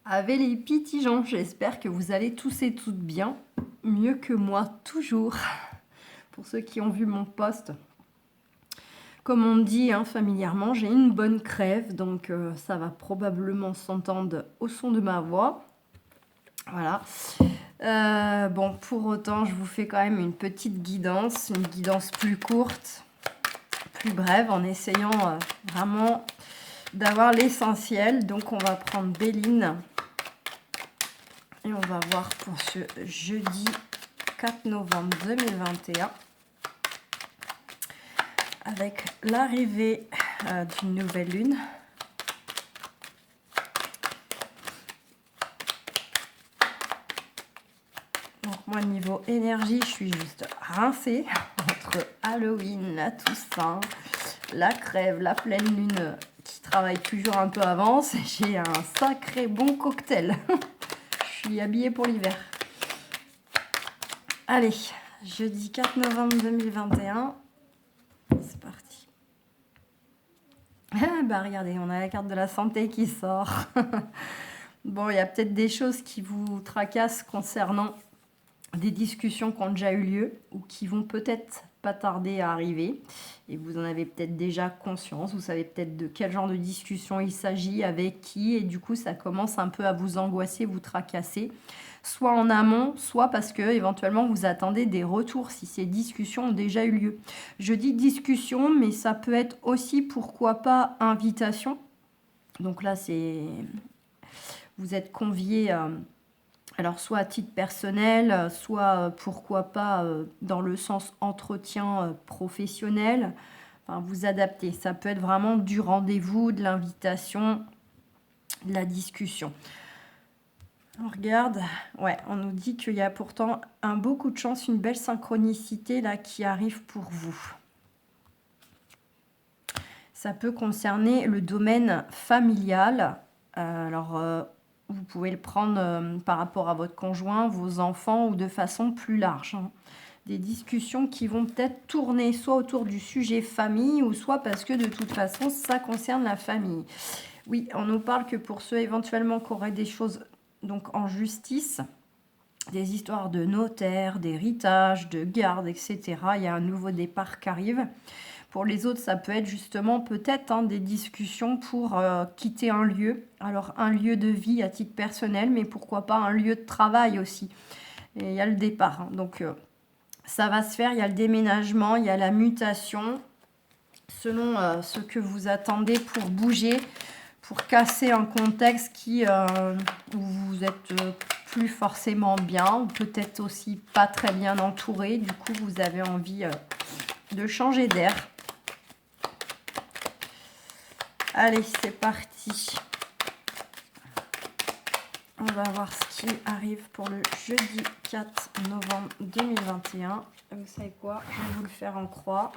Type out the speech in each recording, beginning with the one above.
Avec les petits gens, j'espère que vous allez tous et toutes bien, mieux que moi toujours. Pour ceux qui ont vu mon post, comme on dit familièrement, j'ai une bonne crève, donc ça va probablement s'entendre au son de ma voix. Voilà. Bon, pour autant, je vous fais quand même une petite guidance, une guidance plus courte, plus brève, en essayant vraiment d'avoir l'essentiel. Donc, on va prendre Béline. Et on va voir pour ce jeudi 4 novembre 2021, avec l'arrivée d'une nouvelle lune. Donc moi, niveau énergie, je suis juste rincée entre Halloween, la Toussaint, la crève, la pleine lune qui travaille toujours un peu avant. J'ai un sacré bon cocktail. Je suis habillée pour l'hiver. Allez, jeudi 4 novembre 2021, c'est parti. Ah bah regardez, on a la carte de la santé qui sort. Bon, il y a peut-être des choses qui vous tracassent concernant des discussions qui ont déjà eu lieu ou qui vont peut-être pas tarder à arriver. Et vous en avez peut-être déjà conscience, vous savez peut-être de quel genre de discussion il s'agit, avec qui, et du coup ça commence un peu à vous angoisser, vous tracasser, soit en amont, soit parce que éventuellement vous attendez des retours si ces discussions ont déjà eu lieu. Je dis discussion, mais ça peut être aussi, pourquoi pas, invitation. Donc là, vous êtes convié, alors soit à titre personnel, soit pourquoi pas dans le sens entretien professionnel. Enfin, vous adaptez. Ça peut être vraiment du rendez-vous, de l'invitation, de la discussion. On regarde, ouais, on nous dit qu'il y a pourtant un beau coup de chance, une belle synchronicité là qui arrive pour vous. Ça peut concerner le domaine familial. Vous pouvez le prendre par rapport à votre conjoint, vos enfants ou de façon plus large. Des discussions qui vont peut-être tourner soit autour du sujet famille ou soit parce que de toute façon ça concerne la famille. Oui, on nous parle que pour ceux éventuellement qui auraient des choses donc en justice, des histoires de notaire, d'héritage, de garde, etc. Il y a un nouveau départ qui arrive. Pour les autres, ça peut être justement peut-être des discussions pour quitter un lieu. Alors un lieu de vie à titre personnel, mais pourquoi pas un lieu de travail aussi. Et il y a le départ. Donc ça va se faire, il y a le déménagement, il y a la mutation. Selon ce que vous attendez pour bouger, pour casser un contexte où vous êtes plus forcément bien, ou peut-être aussi pas très bien entouré. Du coup, vous avez envie de changer d'air. Allez, c'est parti. On va voir ce qui arrive pour le jeudi 4 novembre 2021. Vous savez quoi? Je vais vous le faire en croix.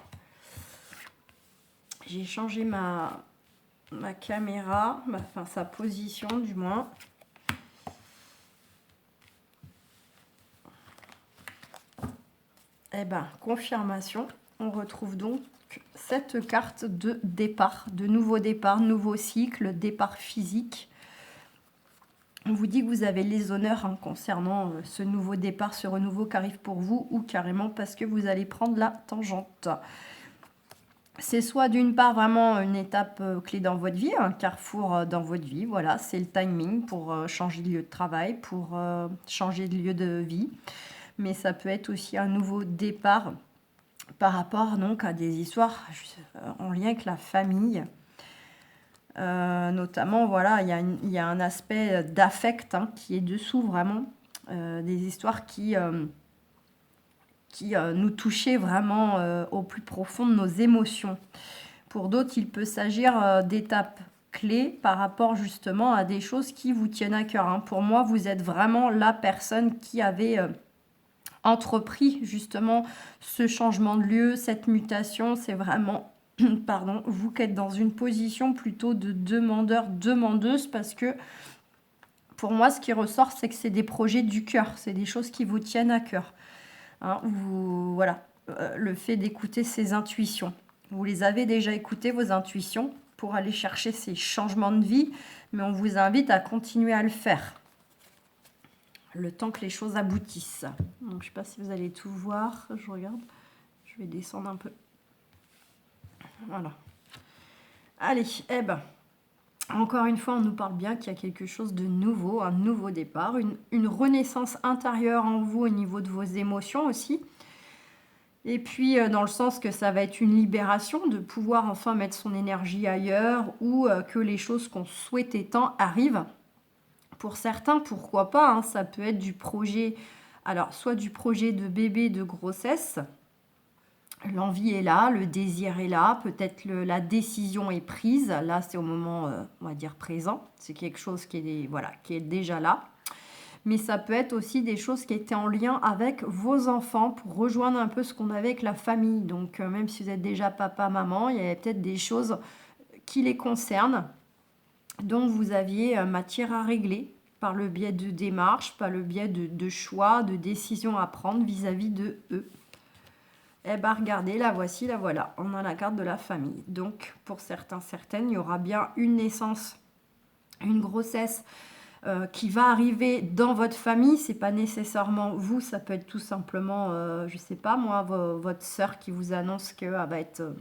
J'ai changé ma caméra, enfin sa position du moins. Eh bien, confirmation. On retrouve donc cette carte de départ, de nouveau départ, nouveau cycle, départ physique. On vous dit que vous avez les honneurs concernant ce nouveau départ, ce renouveau qui arrive pour vous, ou carrément parce que vous allez prendre la tangente. C'est soit d'une part vraiment une étape clé dans votre vie, un carrefour dans votre vie, voilà, c'est le timing pour changer de lieu de travail, pour changer de lieu de vie. Mais ça peut être aussi un nouveau départ par rapport donc à des histoires en lien avec la famille. Notamment, voilà, il y a un aspect d'affect qui est dessous vraiment, des histoires qui nous touchaient vraiment au plus profond de nos émotions. Pour d'autres, il peut s'agir d'étapes clés par rapport justement à des choses qui vous tiennent à cœur. Pour moi, vous êtes vraiment la personne qui avait entrepris justement ce changement de lieu, cette mutation. C'est vraiment pardon, vous qui êtes dans une position plutôt de demandeur, demandeuse, parce que pour moi, ce qui ressort, c'est que c'est des projets du cœur, c'est des choses qui vous tiennent à cœur. Voilà, le fait d'écouter ses intuitions. Vous les avez déjà écoutées, vos intuitions, pour aller chercher ces changements de vie, mais on vous invite à continuer à le faire le temps que les choses aboutissent. Donc, je ne sais pas si vous allez tout voir. Je regarde. Je vais descendre un peu. Voilà. Allez, eh ben, encore une fois, on nous parle bien qu'il y a quelque chose de nouveau, un nouveau départ, une renaissance intérieure en vous au niveau de vos émotions aussi. Et puis, dans le sens que ça va être une libération de pouvoir enfin mettre son énergie ailleurs ou que les choses qu'on souhaitait tant arrivent. Pour certains, pourquoi pas, hein, ça peut être du projet, alors soit du projet de bébé, de grossesse, l'envie est là, le désir est là, peut-être la décision est prise, là c'est au moment, on va dire présent, c'est quelque chose qui est, voilà, qui est déjà là. Mais ça peut être aussi des choses qui étaient en lien avec vos enfants pour rejoindre un peu ce qu'on avait avec la famille. Donc même si vous êtes déjà papa, maman, il y a peut-être des choses qui les concernent, dont vous aviez matière à régler par le biais de démarches, par le biais de choix, de décisions à prendre vis-à-vis de eux. Eh bien, regardez, la voici, la voilà. On a la carte de la famille. Donc, pour certains, certaines, il y aura bien une naissance, une grossesse qui va arriver dans votre famille. C'est pas nécessairement vous, ça peut être tout simplement, je sais pas moi, votre sœur qui vous annonce qu'elle va être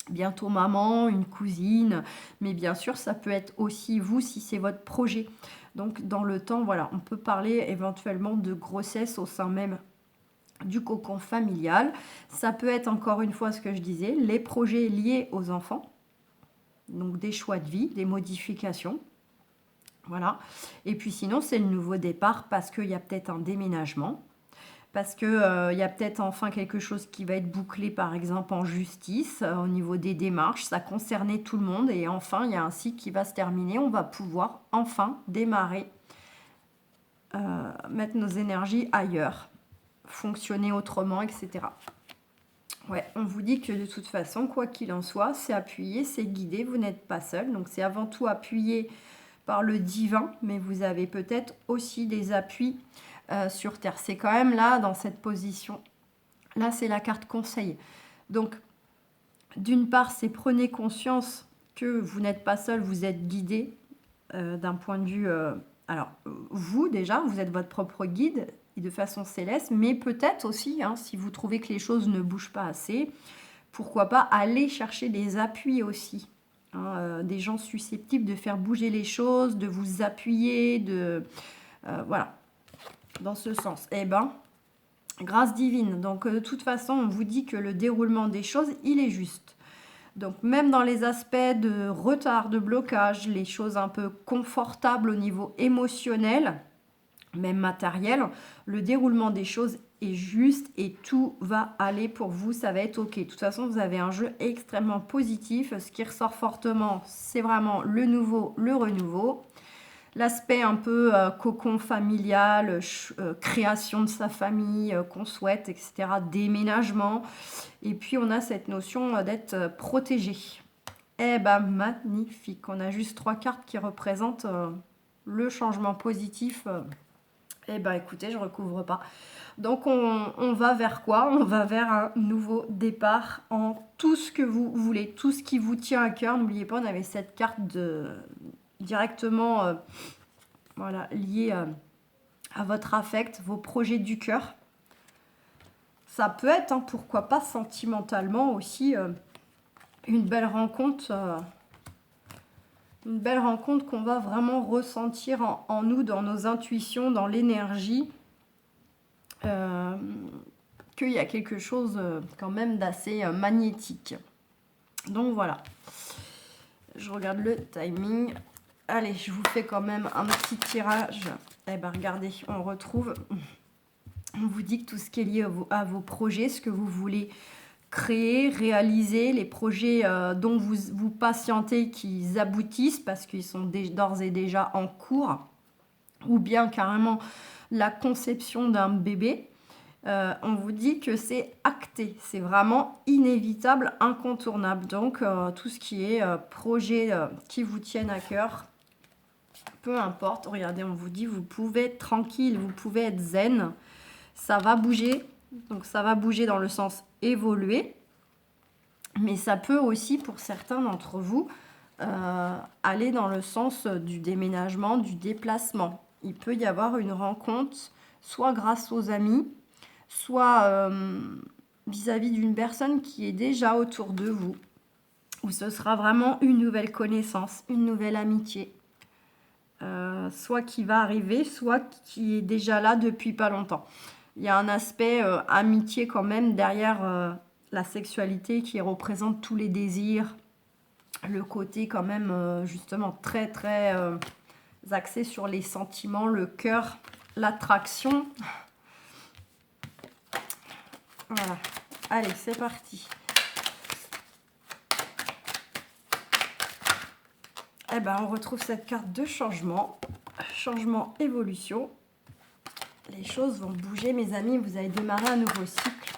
bientôt maman, une cousine, mais bien sûr ça peut être aussi vous si c'est votre projet. Donc dans le temps, voilà, on peut parler éventuellement de grossesse au sein même du cocon familial. Ça peut être encore une fois ce que je disais, les projets liés aux enfants, donc des choix de vie, des modifications. Voilà. Et puis sinon, c'est le nouveau départ parce qu'il y a peut-être un déménagement, parce qu'il y a peut-être enfin quelque chose qui va être bouclé, par exemple, en justice, au niveau des démarches. Ça concernait tout le monde et enfin, il y a un cycle qui va se terminer. On va pouvoir enfin démarrer, mettre nos énergies ailleurs, fonctionner autrement, etc. Ouais, on vous dit que de toute façon, quoi qu'il en soit, c'est appuyé, c'est guidé, vous n'êtes pas seul. Donc c'est avant tout appuyé par le divin, mais vous avez peut-être aussi des appuis sur Terre. C'est quand même là, dans cette position. Là, c'est la carte conseil. Donc, d'une part, c'est prenez conscience que vous n'êtes pas seul, vous êtes guidé d'un point de vue... alors, vous, déjà, vous êtes votre propre guide et de façon céleste, mais peut-être aussi, hein, si vous trouvez que les choses ne bougent pas assez, pourquoi pas aller chercher des appuis aussi. Hein, des gens susceptibles de faire bouger les choses, de vous appuyer, voilà, dans ce sens. Eh ben, grâce divine. Donc, de toute façon, on vous dit que le déroulement des choses, il est juste. Donc, même dans les aspects de retard, de blocage, les choses un peu confortables au niveau émotionnel, même matériel, le déroulement des choses est juste et tout va aller pour vous, ça va être ok. De toute façon, vous avez un jeu extrêmement positif. Ce qui ressort fortement, c'est vraiment le nouveau, le renouveau. L'aspect un peu cocon familial, création de sa famille qu'on souhaite, etc. Déménagement. Et puis, on a cette notion d'être protégé. Eh ben, magnifique. On a juste 3 cartes qui représentent le changement positif. Eh ben, écoutez, je ne recouvre pas. Donc, on va vers quoi? On va vers un nouveau départ en tout ce que vous voulez, tout ce qui vous tient à cœur. N'oubliez pas, on avait cette carte directement voilà, liée à votre affect, vos projets du cœur. Ça peut être, hein, pourquoi pas sentimentalement aussi, une belle rencontre qu'on va vraiment ressentir en nous, dans nos intuitions, dans l'énergie. Qu'il y a quelque chose quand même d'assez magnétique. Donc voilà. Je regarde le timing. Allez, je vous fais quand même un petit tirage. Eh ben regardez, on retrouve... On vous dit que tout ce qui est lié à vos projets, ce que vous voulez créer, réaliser, les projets dont vous patientez qu'ils aboutissent parce qu'ils sont d'ores et déjà en cours, ou bien carrément la conception d'un bébé, on vous dit que c'est acté, c'est vraiment inévitable, incontournable. Donc tout ce qui est projet qui vous tiennent à cœur, peu importe, regardez, on vous dit vous pouvez être tranquille, vous pouvez être zen, ça va bouger. Donc ça va bouger dans le sens évoluer, mais ça peut aussi pour certains d'entre vous aller dans le sens du déménagement, du déplacement. Il peut y avoir une rencontre, soit grâce aux amis, soit vis-à-vis d'une personne qui est déjà autour de vous, où ce sera vraiment une nouvelle connaissance, une nouvelle amitié. Soit qui va arriver, soit qui est déjà là depuis pas longtemps. Il y a un aspect amitié quand même derrière la sexualité qui représente tous les désirs, le côté quand même justement très très axé sur les sentiments, le cœur, l'attraction. Voilà. Allez, c'est parti. Eh ben, on retrouve cette carte de changement. Changement, évolution. Les choses vont bouger, mes amis. Vous avez démarré un nouveau cycle.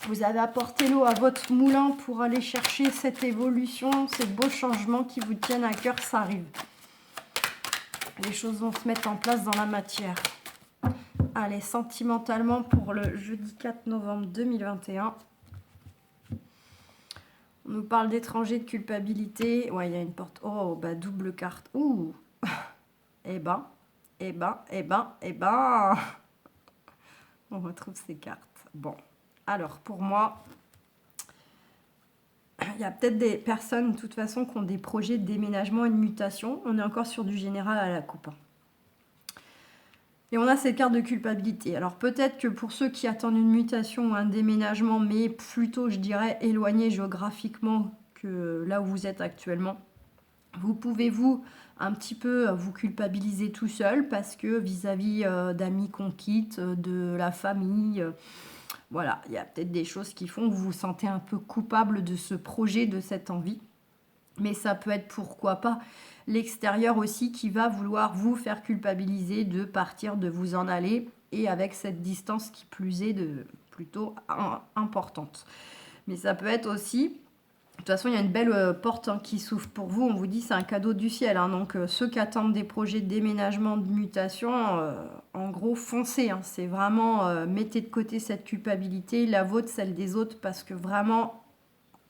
Vous avez apporté l'eau à votre moulin pour aller chercher cette évolution, ces beaux changements qui vous tiennent à cœur, ça arrive. Les choses vont se mettre en place dans la matière. Allez, sentimentalement pour le jeudi 4 novembre 2021. On nous parle d'étrangers, de culpabilité. Ouais, il y a une porte. Oh, bah double carte. Ouh. Eh ben. On retrouve ces cartes. Bon. Alors, pour moi, il y a peut-être des personnes, de toute façon, qui ont des projets de déménagement et de mutation. On est encore sur du général à la coupe. Et on a cette carte de culpabilité. Alors, peut-être que pour ceux qui attendent une mutation ou un déménagement, mais plutôt, je dirais, éloigné géographiquement que là où vous êtes actuellement, vous pouvez un petit peu vous culpabiliser tout seul parce que vis-à-vis d'amis qu'on quitte, de la famille... Voilà, il y a peut-être des choses qui font que vous vous sentez un peu coupable de ce projet, de cette envie. Mais ça peut être, pourquoi pas, l'extérieur aussi qui va vouloir vous faire culpabiliser de partir, de vous en aller. Et avec cette distance qui plus est plutôt importante. Mais ça peut être aussi... De toute façon, il y a une belle porte qui s'ouvre pour vous. On vous dit c'est un cadeau du ciel. Donc, ceux qui attendent des projets de déménagement, de mutation, en gros, foncez. C'est vraiment, mettez de côté cette culpabilité, la vôtre, celle des autres, parce que vraiment,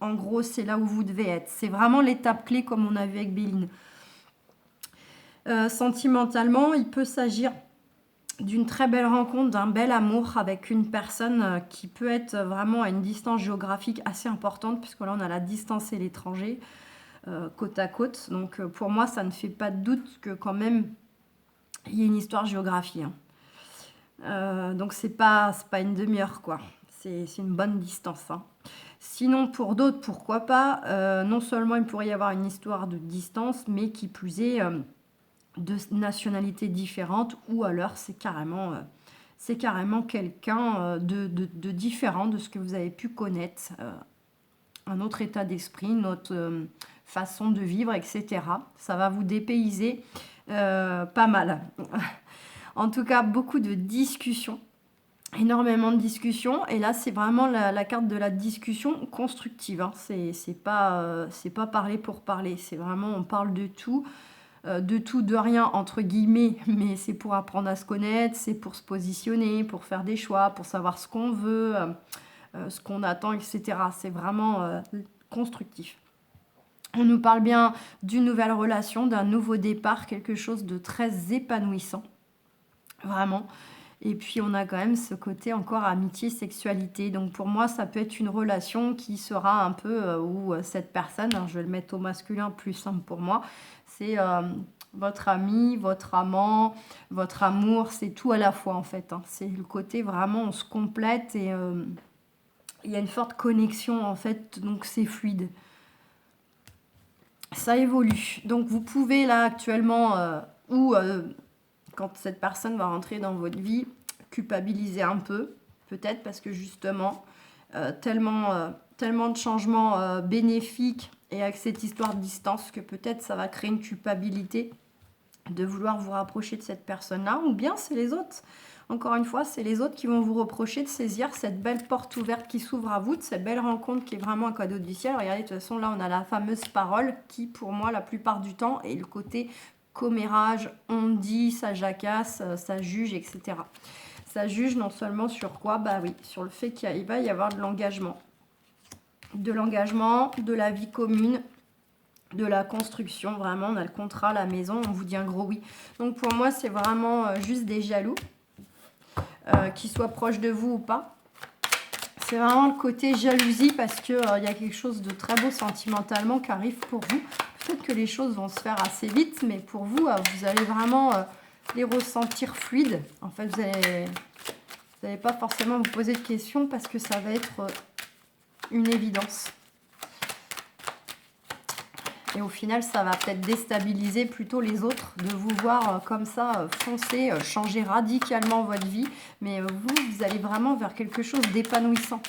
en gros, c'est là où vous devez être. C'est vraiment l'étape clé, comme on a vu avec Béline. Sentimentalement, il peut s'agir d'une très belle rencontre, d'un bel amour avec une personne qui peut être vraiment à une distance géographique assez importante, puisque là on a la distance et l'étranger côte à côte. Donc pour moi ça ne fait pas de doute que quand même il y ait une histoire géographie. Donc c'est pas une demi-heure quoi, c'est une bonne distance. Sinon pour d'autres pourquoi pas, non seulement il pourrait y avoir une histoire de distance, mais qui plus est... de nationalités différentes, ou alors c'est carrément quelqu'un de différent de ce que vous avez pu connaître, un autre état d'esprit, une autre façon de vivre, etc. Ça va vous dépayser pas mal. En tout cas, beaucoup de discussions, énormément de discussions, et là c'est vraiment la carte de la discussion constructive. C'est pas parler pour parler, c'est vraiment on parle de tout, de rien, entre guillemets, mais c'est pour apprendre à se connaître, c'est pour se positionner, pour faire des choix, pour savoir ce qu'on veut, ce qu'on attend, etc. C'est vraiment constructif. On nous parle bien d'une nouvelle relation, d'un nouveau départ, quelque chose de très épanouissant, vraiment. Et puis on a quand même ce côté encore amitié, sexualité. Donc pour moi, ça peut être une relation qui sera un peu où cette personne, je vais le mettre au masculin, plus simple pour moi, c'est votre ami, votre amant, votre amour, c'est tout à la fois en fait. C'est le côté vraiment on se complète et il y a une forte connexion en fait, donc c'est fluide. Ça évolue. Donc vous pouvez là actuellement quand cette personne va rentrer dans votre vie, culpabiliser un peu, peut-être parce que justement, tellement de changements bénéfiques et avec cette histoire de distance que peut-être ça va créer une culpabilité de vouloir vous rapprocher de cette personne-là, ou bien c'est les autres. Encore une fois, c'est les autres qui vont vous reprocher de saisir cette belle porte ouverte qui s'ouvre à vous, de cette belle rencontre qui est vraiment un cadeau du ciel. Regardez, de toute façon, là, on a la fameuse parole qui, pour moi, la plupart du temps, est le côté commérage, on dit, ça jacasse, ça juge, etc. Ça juge non seulement sur quoi? Bah oui, sur le fait qu'il va y avoir de l'engagement. De l'engagement, de la vie commune, de la construction. Vraiment, on a le contrat, la maison, on vous dit un gros oui. Donc pour moi, c'est vraiment juste des jaloux, qu'ils soient proches de vous ou pas. C'est vraiment le côté jalousie parce qu'il y a quelque chose de très beau sentimentalement qui arrive pour vous. Peut-être que les choses vont se faire assez vite, mais pour vous, vous allez vraiment les ressentir fluides. En fait, vous n'allez pas forcément vous poser de questions parce que ça va être une évidence. Et au final, ça va peut-être déstabiliser plutôt les autres de vous voir comme ça foncer, changer radicalement votre vie. Mais vous allez vraiment vers quelque chose d'épanouissant.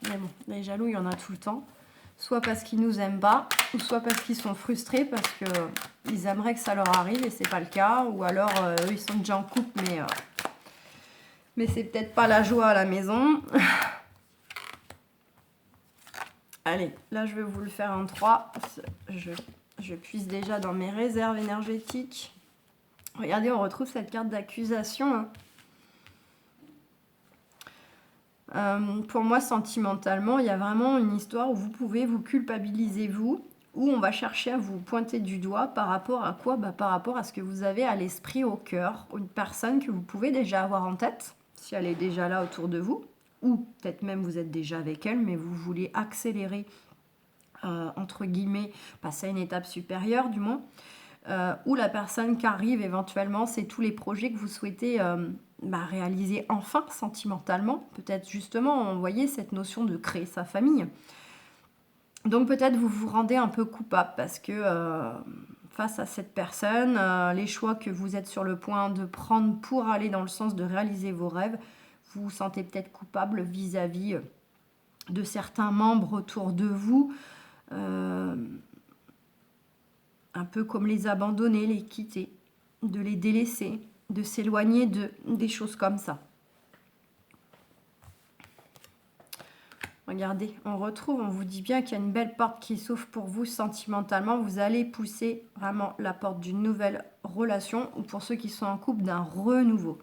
Mais bon, les jaloux, il y en a tout le temps. Soit parce qu'ils nous aiment pas, ou soit parce qu'ils sont frustrés parce qu'ils aimeraient que ça leur arrive et c'est pas le cas. Ou alors, eux, ils sont déjà en couple, mais c'est peut-être pas la joie à la maison. Allez, là, je vais vous le faire en 3. Je puise déjà dans mes réserves énergétiques. Regardez, on retrouve cette carte d'accusation. Pour moi, sentimentalement, il y a vraiment une histoire où vous pouvez vous culpabiliser, vous, où on va chercher à vous pointer du doigt par rapport à quoi? Par rapport à ce que vous avez à l'esprit, au cœur, une personne que vous pouvez déjà avoir en tête, si elle est déjà là autour de vous, ou peut-être même vous êtes déjà avec elle, mais vous voulez accélérer, entre guillemets, passer à une étape supérieure du moins, ou la personne qui arrive éventuellement, c'est tous les projets que vous souhaitez réaliser enfin sentimentalement. Peut-être justement, vous voyez cette notion de créer sa famille. Donc peut-être vous vous rendez un peu coupable parce que face à cette personne, les choix que vous êtes sur le point de prendre pour aller dans le sens de réaliser vos rêves, vous vous sentez peut-être coupable vis-à-vis de certains membres autour de vous, un peu comme les abandonner, les quitter, de les délaisser, de s'éloigner des choses comme ça. Regardez, on retrouve, on vous dit bien qu'il y a une belle porte qui s'ouvre pour vous sentimentalement. Vous allez pousser vraiment la porte d'une nouvelle relation ou pour ceux qui sont en couple, d'un renouveau.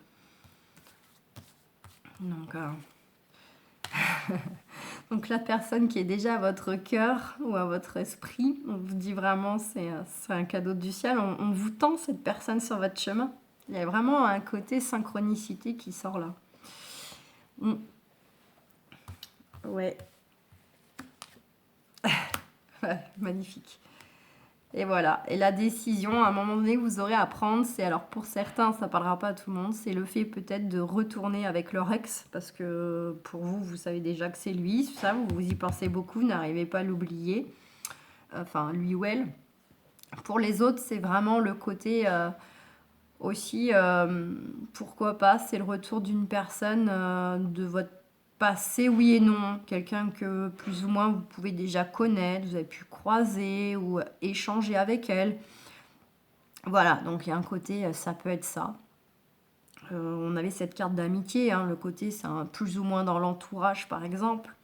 Donc, donc la personne qui est déjà à votre cœur ou à votre esprit, on vous dit vraiment c'est un cadeau du ciel. On vous tend cette personne sur votre chemin. Il y a vraiment un côté synchronicité qui sort là. Ouais. Magnifique. Et voilà. Et la décision, à un moment donné, vous aurez à prendre, c'est, alors pour certains, ça ne parlera pas à tout le monde, c'est le fait peut-être de retourner avec leur ex, parce que pour vous, vous savez déjà que c'est lui, ça, vous y pensez beaucoup, vous n'arrivez pas à l'oublier. Enfin, lui ou elle. Pour les autres, c'est vraiment le côté aussi, pourquoi pas, c'est le retour d'une personne de votre passé, oui et non. Quelqu'un que plus ou moins vous pouvez déjà connaître, vous avez pu croiser ou échanger avec elle. Voilà, donc il y a un côté, ça peut être ça. On avait cette carte d'amitié, le côté, c'est plus ou moins dans l'entourage, par exemple.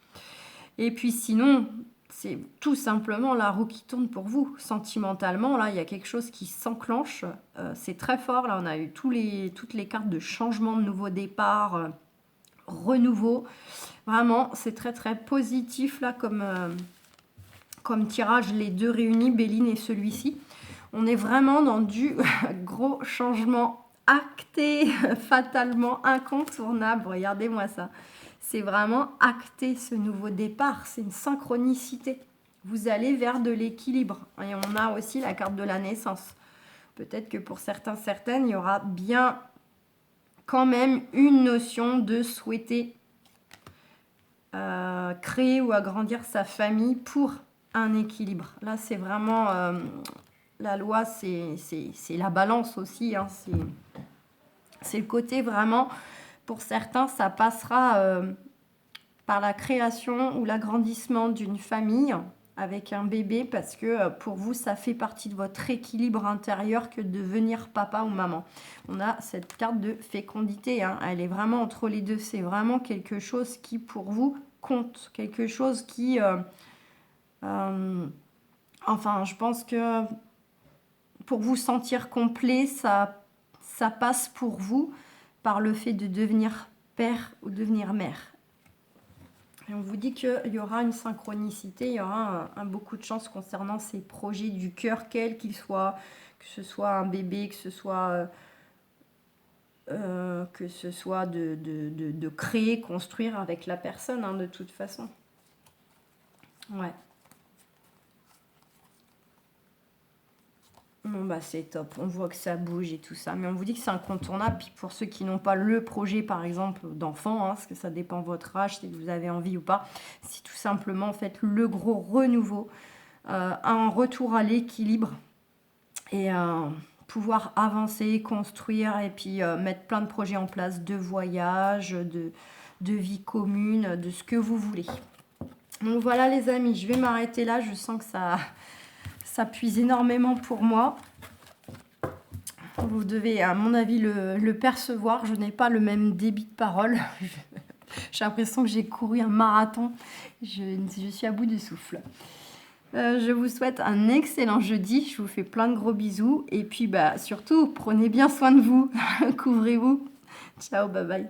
Et puis sinon, c'est tout simplement la roue qui tourne pour vous. Sentimentalement, là, il y a quelque chose qui s'enclenche. C'est très fort. Là, on a eu toutes les cartes de changement, de nouveau départ, renouveau. Vraiment, c'est très, très positif, là, comme tirage, les deux réunis, Béline et celui-ci. On est vraiment dans du gros changement acté, fatalement incontournable. Regardez-moi ça. C'est vraiment acté ce nouveau départ. C'est une synchronicité. Vous allez vers de l'équilibre. Et on a aussi la carte de la naissance. Peut-être que pour certains, certaines, il y aura bien quand même une notion de souhaiter créer ou agrandir sa famille pour un équilibre. Là, c'est vraiment... la loi, c'est la balance aussi. C'est le côté vraiment, pour certains, ça passera par la création ou l'agrandissement d'une famille avec un bébé parce que pour vous, ça fait partie de votre équilibre intérieur que de devenir papa ou maman. On a cette carte de fécondité, elle est vraiment entre les deux. C'est vraiment quelque chose qui, pour vous, compte. Quelque chose qui... enfin, je pense que pour vous sentir complet, ça passe pour vous par le fait de devenir père ou devenir mère. Et on vous dit qu'il y aura une synchronicité, il y aura beaucoup de chance concernant ces projets du cœur, quels qu'ils soient, que ce soit un bébé, que ce soit de créer, construire avec la personne, hein, de toute façon. Ouais. Bon, bah c'est top. On voit que ça bouge et tout ça. Mais on vous dit que c'est incontournable. Puis pour ceux qui n'ont pas le projet, par exemple, d'enfant, hein, parce que ça dépend de votre âge, si vous avez envie ou pas, c'est tout simplement en fait le gros renouveau, un retour à l'équilibre et pouvoir avancer, construire et puis mettre plein de projets en place, de voyage, de vie commune, de ce que vous voulez. Donc voilà les amis, je vais m'arrêter là. Je sens que ça puise énormément pour moi. Vous devez, à mon avis, le percevoir. Je n'ai pas le même débit de parole. J'ai l'impression que j'ai couru un marathon. Je suis à bout de souffle. Je vous souhaite un excellent jeudi. Je vous fais plein de gros bisous. Et puis, surtout, prenez bien soin de vous. Couvrez-vous. Ciao, bye bye.